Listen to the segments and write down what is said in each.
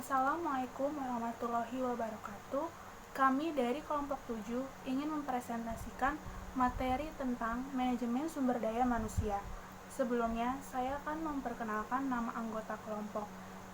Assalamualaikum warahmatullahi wabarakatuh. Kami dari kelompok 7 ingin mempresentasikan materi tentang manajemen sumber daya manusia. Sebelumnya, saya akan memperkenalkan nama anggota kelompok.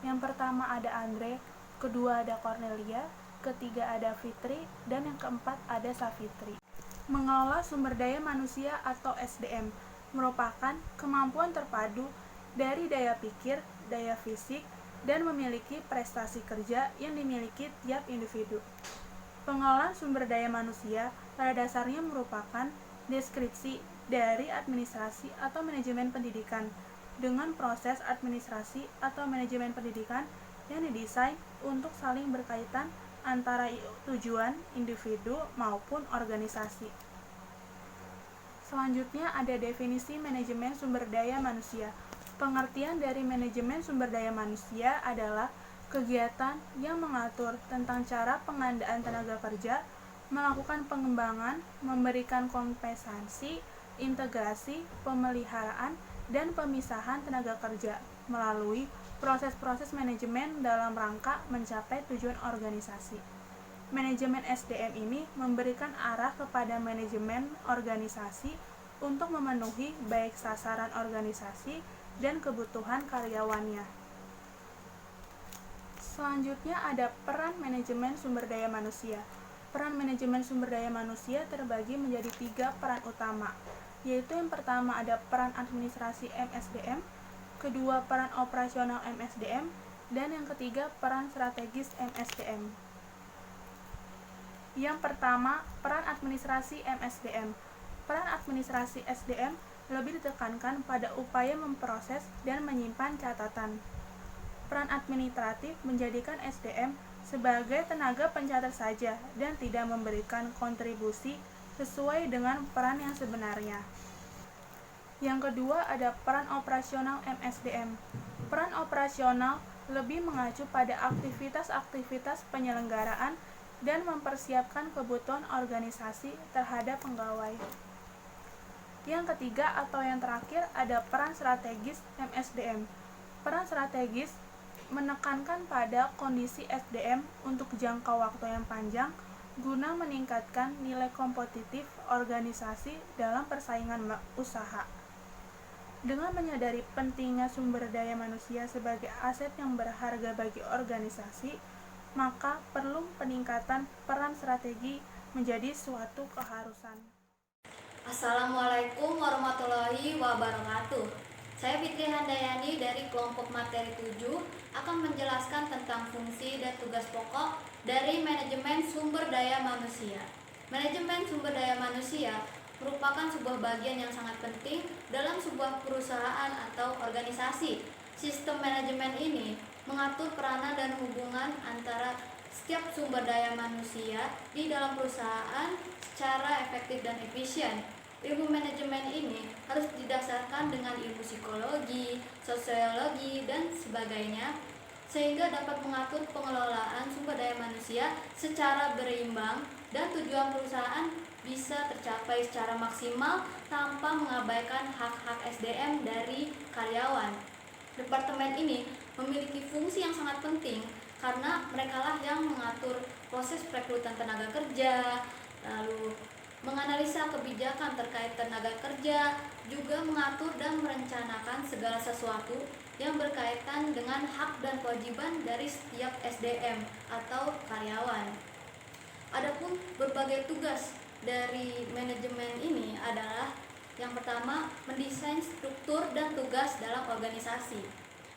Yang pertama ada Andre, kedua ada Cornelia, ketiga ada Fitri, dan yang keempat ada Safitri. Mengelola sumber daya manusia atau SDM merupakan kemampuan terpadu dari daya pikir, daya fisik, dan memiliki prestasi kerja yang dimiliki tiap individu. Pengelolaan sumber daya manusia pada dasarnya merupakan deskripsi dari administrasi atau manajemen pendidikan dengan proses administrasi atau manajemen pendidikan yang didesain untuk saling berkaitan antara tujuan individu maupun organisasi. Selanjutnya ada definisi manajemen sumber daya manusia. Pengertian dari manajemen sumber daya manusia adalah kegiatan yang mengatur tentang cara pengadaan tenaga kerja, melakukan pengembangan, memberikan kompensasi, integrasi, pemeliharaan, dan pemisahan tenaga kerja melalui proses-proses manajemen dalam rangka mencapai tujuan organisasi. Manajemen SDM ini memberikan arah kepada manajemen organisasi untuk memenuhi baik sasaran organisasi dan kebutuhan karyawannya. Selanjutnya ada peran manajemen sumber daya manusia. Peran manajemen sumber daya manusia terbagi menjadi 3 peran utama, yaitu yang pertama ada peran administrasi MSDM, kedua peran operasional MSDM, dan yang ketiga peran strategis MSDM. Yang pertama, peran administrasi MSDM. Peran administrasi SDM lebih ditekankan pada upaya memproses dan menyimpan catatan. Peran administratif menjadikan SDM sebagai tenaga pencatat saja dan tidak memberikan kontribusi sesuai dengan peran yang sebenarnya. Yang kedua ada peran operasional MSDM. Peran operasional lebih mengacu pada aktivitas-aktivitas penyelenggaraan dan mempersiapkan kebutuhan organisasi terhadap pegawai. Yang ketiga atau yang terakhir ada peran strategis MSDM. Peran strategis menekankan pada kondisi SDM untuk jangka waktu yang panjang guna meningkatkan nilai kompetitif organisasi dalam persaingan usaha. Dengan menyadari pentingnya sumber daya manusia sebagai aset yang berharga bagi organisasi, maka perlu peningkatan peran strategi menjadi suatu keharusan. Assalamualaikum warahmatullahi wabarakatuh. Saya Fitri Handayani dari kelompok materi 7 akan menjelaskan tentang fungsi dan tugas pokok dari manajemen sumber daya manusia. Manajemen sumber daya manusia merupakan sebuah bagian yang sangat penting dalam sebuah perusahaan atau organisasi. Sistem manajemen ini mengatur peranan dan hubungan antara setiap sumber daya manusia di dalam perusahaan secara efektif dan efisien. Ilmu manajemen ini harus didasarkan dengan ilmu psikologi, sosiologi, dan sebagainya, sehingga dapat mengatur pengelolaan sumber daya manusia secara berimbang dan tujuan perusahaan bisa tercapai secara maksimal tanpa mengabaikan hak-hak SDM dari karyawan. Departemen ini memiliki fungsi yang sangat penting karena merekalah yang mengatur proses perekrutan tenaga kerja, lalu menganalisa kebijakan terkait tenaga kerja, juga mengatur dan merencanakan segala sesuatu yang berkaitan dengan hak dan kewajiban dari setiap SDM atau karyawan. Adapun berbagai tugas dari manajemen ini adalah yang pertama, mendesain struktur dan tugas dalam organisasi.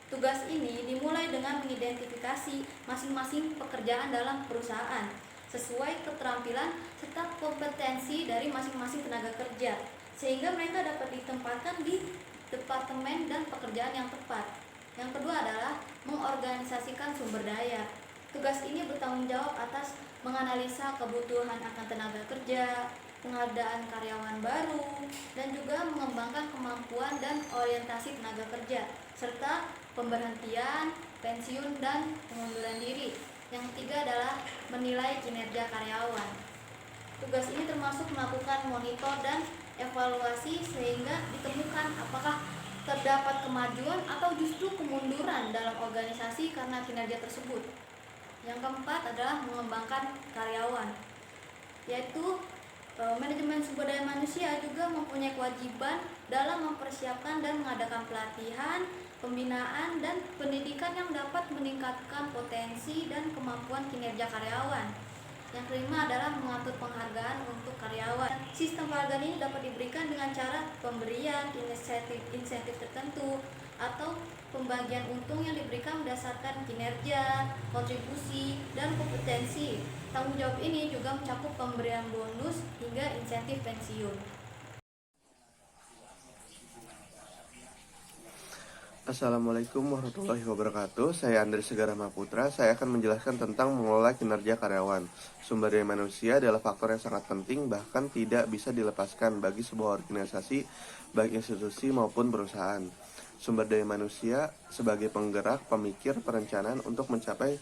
Tugas ini dimulai dengan mengidentifikasi masing-masing pekerjaan dalam perusahaan sesuai keterampilan serta kompetensi dari masing-masing tenaga kerja, sehingga mereka dapat ditempatkan di departemen dan pekerjaan yang tepat. Yang kedua adalah mengorganisasikan sumber daya. Tugas ini bertanggung jawab atas menganalisa kebutuhan akan tenaga kerja, pengadaan karyawan baru, dan juga mengembangkan kemampuan dan orientasi tenaga kerja, serta pemberhentian, pensiun, dan pengunduran diri. Yang ketiga adalah menilai kinerja karyawan. Tugas ini termasuk melakukan monitor dan evaluasi sehingga ditemukan apakah terdapat kemajuan atau justru kemunduran dalam organisasi karena kinerja tersebut. Yang keempat adalah mengembangkan karyawan, yaitu manajemen sumber daya manusia juga mempunyai kewajiban dalam mempersiapkan dan mengadakan pelatihan, pembinaan, dan pendidikan yang dapat meningkatkan potensi dan kemampuan kinerja karyawan. Yang kelima adalah mengatur penghargaan untuk karyawan. Sistem penghargaan ini dapat diberikan dengan cara pemberian insentif tertentu atau pembagian untung yang diberikan berdasarkan kinerja, kontribusi, dan kompetensi. Tanggung jawab ini juga mencakup pemberian bonus hingga insentif pensiun. Assalamualaikum warahmatullahi wabarakatuh. Saya Andri Segara Maputra. Saya akan menjelaskan tentang mengelola kinerja karyawan. Sumber daya manusia adalah faktor yang sangat penting, bahkan tidak bisa dilepaskan bagi sebuah organisasi, baik institusi maupun perusahaan. Sumber daya manusia sebagai penggerak, pemikir, perencanaan untuk mencapai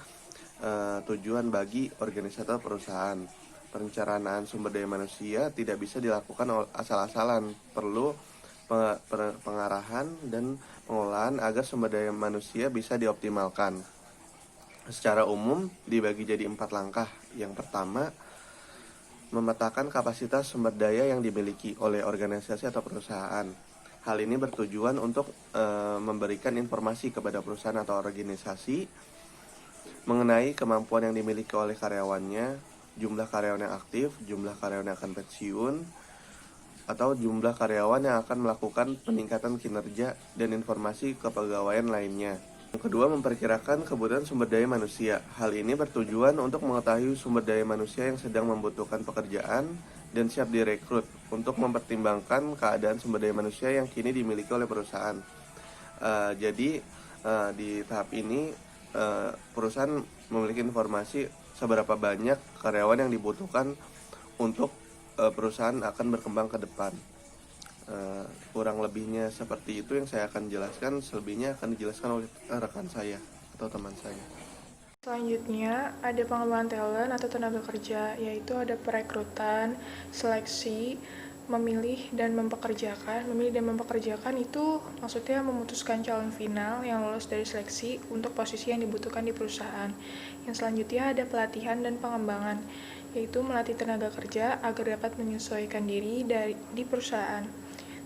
tujuan bagi organisasi atau perusahaan. Perencanaan sumber daya manusia tidak bisa dilakukan asal-asalan, perlu pengarahan dan pengolahan agar sumber daya manusia bisa dioptimalkan. Secara umum dibagi jadi 4 langkah. Yang pertama, memetakan kapasitas sumber daya yang dimiliki oleh organisasi atau perusahaan. Hal ini bertujuan untuk memberikan informasi kepada perusahaan atau organisasi mengenai kemampuan yang dimiliki oleh karyawannya, jumlah karyawan yang aktif, jumlah karyawan yang akan pensiun, atau jumlah karyawan yang akan melakukan peningkatan kinerja dan informasi kepegawaian lainnya. Yang kedua, memperkirakan kebutuhan sumber daya manusia. Hal ini bertujuan untuk mengetahui sumber daya manusia yang sedang membutuhkan pekerjaan dan siap direkrut untuk mempertimbangkan keadaan sumber daya manusia yang kini dimiliki oleh perusahaan. Jadi di tahap ini perusahaan memiliki informasi seberapa banyak karyawan yang dibutuhkan untuk perusahaan akan berkembang ke depan. Kurang lebihnya seperti itu yang saya akan jelaskan. Selebihnya akan dijelaskan oleh rekan saya atau teman saya. Selanjutnya ada pengembangan talent atau tenaga kerja, yaitu ada perekrutan, seleksi, memilih dan mempekerjakan. Memilih dan mempekerjakan itu maksudnya memutuskan calon final yang lolos dari seleksi untuk posisi yang dibutuhkan di perusahaan. Yang selanjutnya ada pelatihan dan pengembangan, yaitu melatih tenaga kerja agar dapat menyesuaikan diri di perusahaan.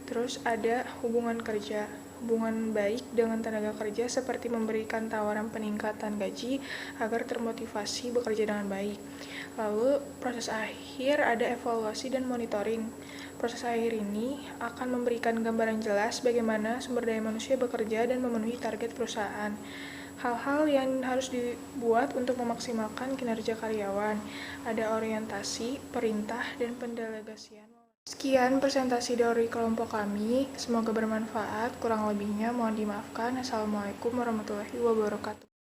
Terus ada hubungan kerja, hubungan baik dengan tenaga kerja seperti memberikan tawaran peningkatan gaji agar termotivasi bekerja dengan baik. Lalu proses akhir ada evaluasi dan monitoring. Proses akhir ini akan memberikan gambaran jelas bagaimana sumber daya manusia bekerja dan memenuhi target perusahaan. Hal-hal yang harus dibuat untuk memaksimalkan kinerja karyawan, ada orientasi, perintah, dan pendelegasian. Sekian presentasi dari kelompok kami, semoga bermanfaat, kurang lebihnya mohon dimaafkan. Assalamualaikum warahmatullahi wabarakatuh.